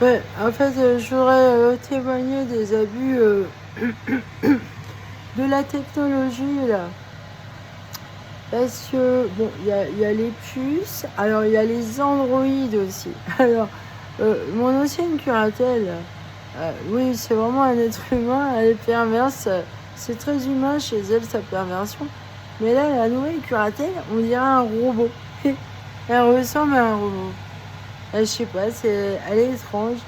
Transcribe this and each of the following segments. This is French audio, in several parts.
Ouais, en fait, je voudrais témoigner des abus de la technologie, là. Parce que, bon, il y a les puces, alors il y a les androïdes aussi. Alors, mon ancienne curatelle, oui, c'est vraiment un être humain, elle est perverse. C'est très humain chez elle, sa perversion. Mais là, la nouvelle curatelle, on dirait un robot. Elle ressemble à un robot. Je sais pas, elle est étrange.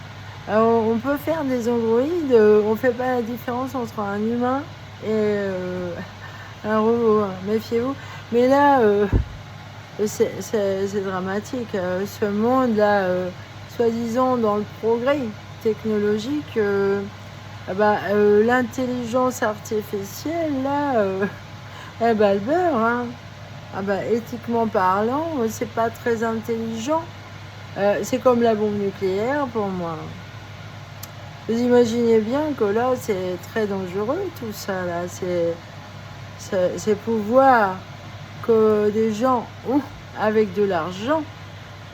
Alors, on peut faire des androïdes, on fait pas la différence entre un humain et un robot, hein, méfiez-vous. Mais là, c'est dramatique. Ce monde-là, soi-disant dans le progrès technologique, l'intelligence artificielle, là, elle bat le beurre. Hein. Éthiquement parlant, c'est pas très intelligent. C'est comme la bombe nucléaire pour moi. Vous imaginez bien que là, c'est très dangereux tout ça. Là. C'est pouvoir que des gens ont avec de l'argent.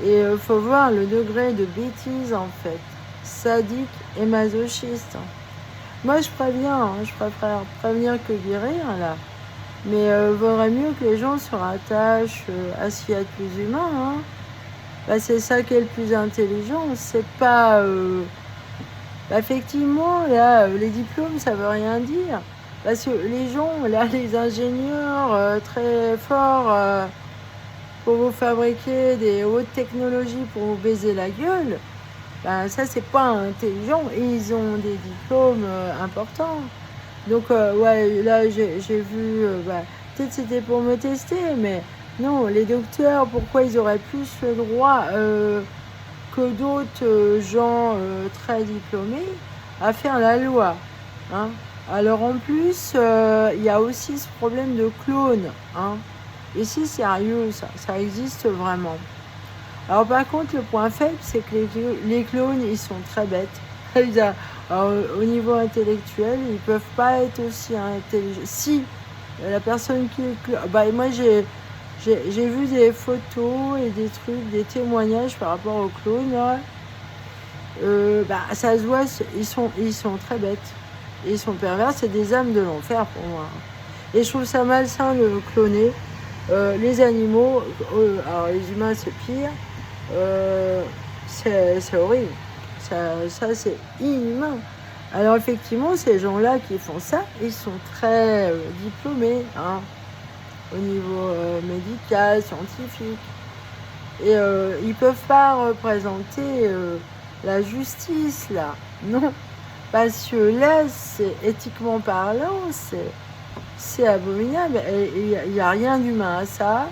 Et il faut voir le degré de bêtise en fait. Sadique et masochiste. Moi, je préviens, hein, je préfère prévenir que guérir là. Mais vaudrait mieux que les gens se rattachent à ce qu'il y a de plus humain. Hein. C'est ça qui est le plus intelligent. C'est pas... effectivement, là, les diplômes, ça veut rien dire. Parce que les gens, là, les ingénieurs très forts pour vous fabriquer des hautes technologies pour vous baiser la gueule, ça, c'est pas intelligent. Et ils ont des diplômes importants. Donc, ouais, là, j'ai vu... peut-être c'était pour me tester, mais non, les docteurs, pourquoi ils auraient plus le droit que d'autres gens très diplômés à faire la loi. Hein. Alors en plus, il y a aussi ce problème de clone. Hein. Et c'est sérieux, ça existe vraiment. Alors par contre, le point faible, c'est que les clones, ils sont très bêtes. Alors, au niveau intellectuel, ils ne peuvent pas être aussi intelligents. Si la personne qui est clone... moi, j'ai vu des photos et des trucs, des témoignages par rapport aux clones. Là. Ça se voit, ils sont très bêtes. Ils sont pervers, c'est des âmes de l'enfer pour moi. Et je trouve ça malsain de cloner. Les animaux, alors les humains c'est pire, c'est horrible. Ça c'est inhumain. Alors effectivement, ces gens-là qui font ça, ils sont très diplômés. Hein. Au niveau médical, scientifique. Et ils peuvent pas représenter la justice, là. Non. Parce que là, c'est éthiquement parlant, c'est abominable. Il n'y a rien d'humain à ça.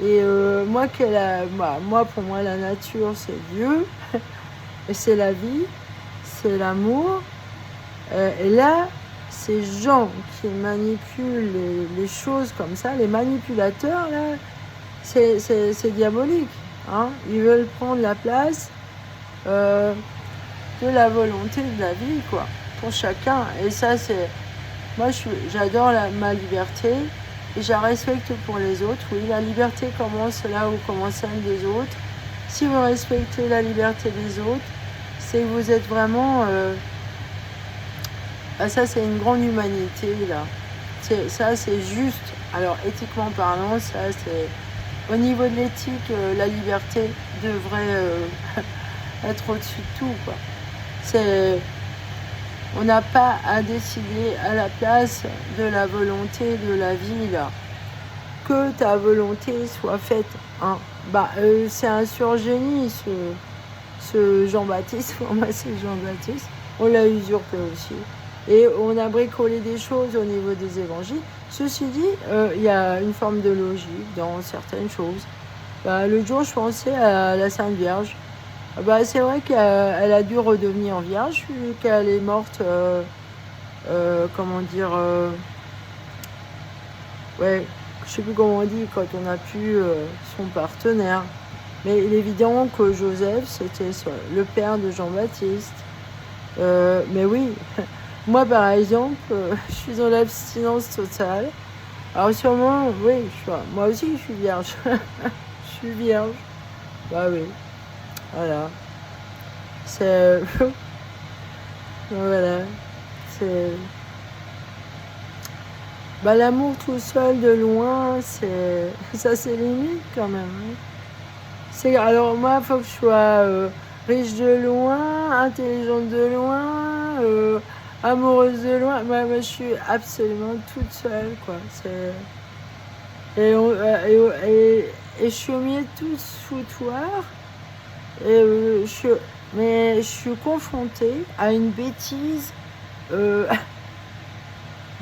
Et moi, pour moi, la nature, c'est Dieu. Et c'est la vie. C'est l'amour. Et là, ces gens qui manipulent les choses comme ça, les manipulateurs, là, c'est diabolique. Hein. Ils veulent prendre la place de la volonté de la vie, quoi, pour chacun. Et ça, c'est... Moi, j'adore ma liberté et je la respecte pour les autres. Oui, la liberté commence là où commence celle des autres. Si vous respectez la liberté des autres, c'est que vous êtes vraiment... ça, c'est une grande humanité, là. Ça, c'est juste. Alors, éthiquement parlant, ça, c'est... Au niveau de l'éthique, la liberté devrait être au-dessus de tout, quoi. On n'a pas à décider à la place de la volonté de la vie, là. Que ta volonté soit faite. Hein. C'est un surgénie, ce Jean-Baptiste. Moi, c'est Jean-Baptiste. On l'a usurpé aussi. Et on a bricolé des choses au niveau des évangiles. Ceci dit, il y a une forme de logique dans certaines choses. L'autre jour, je pensais à la Sainte Vierge. C'est vrai qu'elle a dû redevenir vierge, vu qu'elle est morte, comment dire, ouais, je sais plus comment on dit, quand on a pu son partenaire. Mais il est évident que Joseph, c'était le père de Jean-Baptiste. Mais oui, moi par exemple, je suis dans l'abstinence totale. Alors sûrement, oui, moi aussi je suis vierge. Je suis vierge. Oui. Voilà. C'est voilà, c'est bah, l'amour tout seul de loin, c'est ça c'est limite quand même, hein. C'est alors moi, faut que je sois, riche de loin, intelligente de loin, amoureuse de loin. Moi je suis absolument toute seule, quoi. C'est et je suis au milieu de tout ce foutoir et mais je suis confrontée à une bêtise, heu,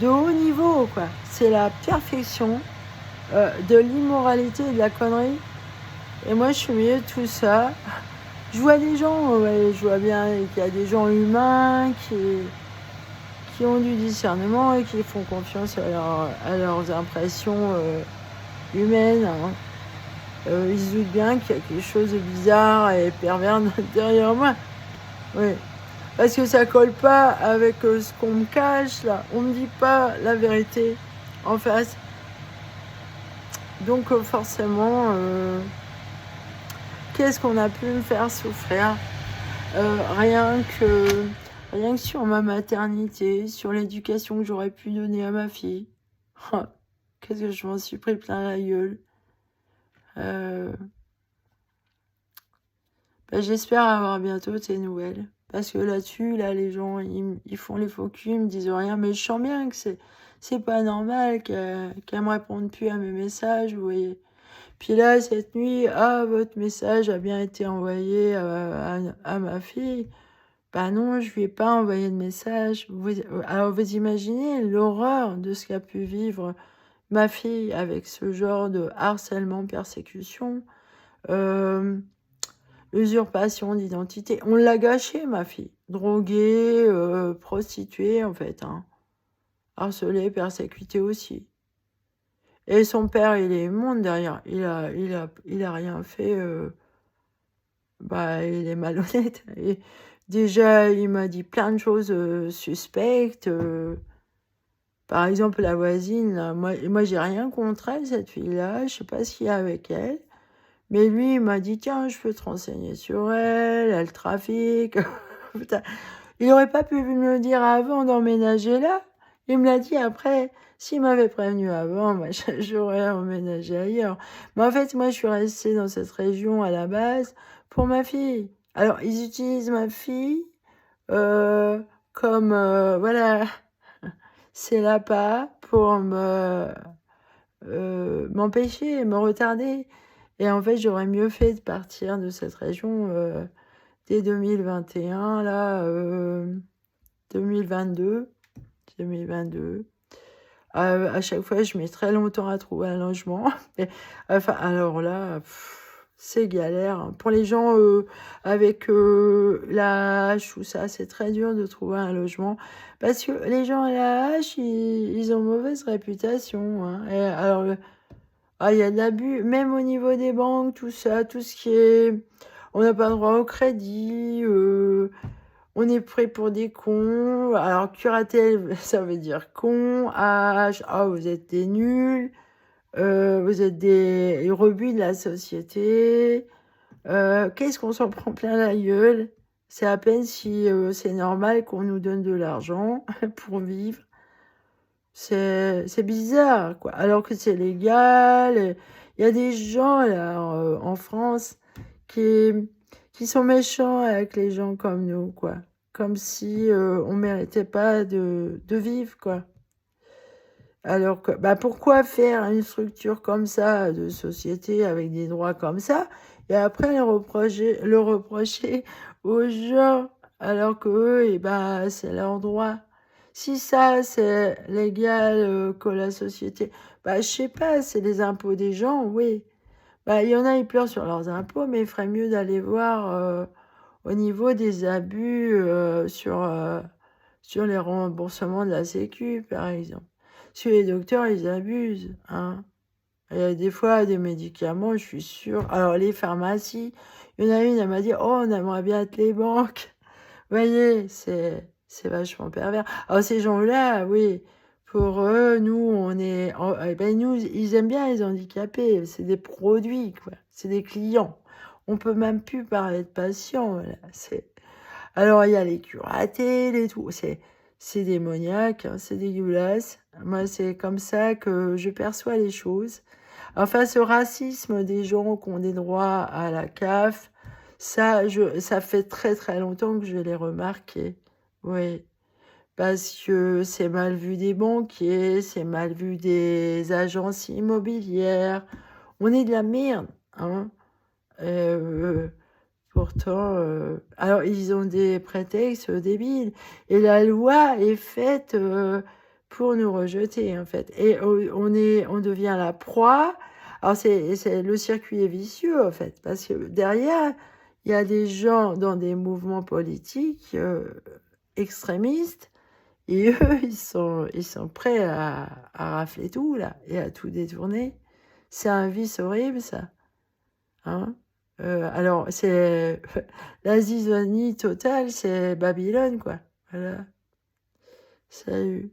de haut niveau, quoi. C'est la perfection, de l'immoralité et de la connerie et moi je suis au milieu de tout ça. Je vois des gens, ouais, je vois bien qu'il y a des gens humains qui ont du discernement et qui font confiance à leurs impressions, humaines, hein. Ils se doutent bien qu'il y a quelque chose de bizarre et pervers derrière moi. Oui, parce que ça colle pas avec, ce qu'on me cache là. On me dit pas la vérité en face. Donc forcément, qu'est-ce qu'on a pu me faire souffrir? Rien que sur ma maternité, sur l'éducation que j'aurais pu donner à ma fille. Qu'est-ce que je m'en suis pris plein la gueule. Heu, Bah, j'espère avoir bientôt tes nouvelles. Parce que là-dessus, là, les gens, ils font les faux culs, ils me disent rien, mais je sens bien que c'est pas normal qu'elle me réponde plus à mes messages, vous voyez? Puis là, cette nuit: «Ah, votre message a bien été envoyé, à ma fille». Bah non, je lui ai pas envoyé de message. Alors vous imaginez l'horreur de ce qu'a pu vivre ma fille avec ce genre de harcèlement, persécution, hem, usurpation d'identité. On l'a gâchée, ma fille. Droguée, prostituée, en fait, hein. Harcelée, persécutée aussi. Et son père, il est immonde derrière. Il a rien fait, bah, il est malhonnête et déjà, il m'a dit plein de choses, suspectes, par exemple, la voisine là, moi j'ai rien contre elle, cette fille-là, je sais pas ce qu'il y a avec elle, mais lui, il m'a dit: «Tiens, je peux te renseigner sur elle, elle trafique». Putain, il aurait pas pu me le dire avant d'emménager là? Il me l'a dit après. S'il m'avait prévenu avant, moi j'aurais emménagé ailleurs. Mais en fait, moi je suis restée dans cette région à la base pour ma fille. Alors ils utilisent ma fille, heu, comme, voilà, c'est l'appât pour m'empêcher, me retarder et en fait, j'aurais mieux fait de partir de cette région, dès 2021 là, 2022. 2022. À chaque fois, je mets très longtemps à trouver un logement. Et enfin, alors là, c'est galère, hein. Pour les gens, avec, la hache ou ça, c'est très dur de trouver un logement parce que les gens à la hache, ils ont mauvaise réputation, hein et alors, il y a de l'abus, même au niveau des banques, tout ça, tout ce qui est on n'a pas droit au crédit, on est pris pour des cons. Alors curatelle, ça veut dire con. H, ah, vous êtes des nuls. Vous êtes des rebuts de la société. Qu'est-ce qu'on s'en prend plein la gueule? C'est à peine si c'est normal qu'on nous donne de l'argent pour vivre. C'est bizarre, quoi. Alors que c'est légal. Il y a des gens là en France qui sont méchants avec les gens comme nous, quoi. Comme si on méritait pas de vivre, quoi. Alors que, bah, pourquoi faire une structure comme ça de société avec des droits comme ça et après le reprocher aux gens alors que eux, et ben, c'est leur droit. Si ça, c'est légal que la société, bah, je sais pas, c'est les impôts des gens, oui. Bah, il y en a, ils pleurent sur leurs impôts, mais il ferait mieux d'aller voir au niveau des abus sur les remboursements de la Sécu, par exemple. Parce que les docteurs, ils abusent, hein. Il y a des fois des médicaments, je suis sûre. Alors, les pharmacies, il y en a une, elle m'a dit: «Oh, on aimerait bien être les banques». Vous voyez, c'est vachement pervers. Alors, ces gens-là, oui, pour eux, nous, eh ben, nous, ils aiment bien les handicapés. C'est des produits, quoi. C'est des clients. On peut même plus parler de patients, là. Alors, il y a les curatelles et tout, c'est démoniaque, hein, c'est dégueulasse. Moi, c'est comme ça que je perçois les choses. Enfin, ce racisme des gens qui ont des droits à la CAF, ça fait très, très longtemps que je l'ai remarqué. Oui, parce que c'est mal vu des banquiers, c'est mal vu des agences immobilières. On est de la merde, hein. Heu, pourtant, alors ils ont des prétextes, débiles et la loi est faite, pour nous rejeter, en fait et on devient la proie. Alors c'est le circuit est vicieux, en fait, parce que derrière, il y a des gens dans des mouvements politiques, extrémistes et eux, ils sont prêts à rafler tout là et à tout détourner. C'est un vice horrible ça, hein. Alors c'est la zizanie totale, c'est Babylone quoi. Voilà. Salut.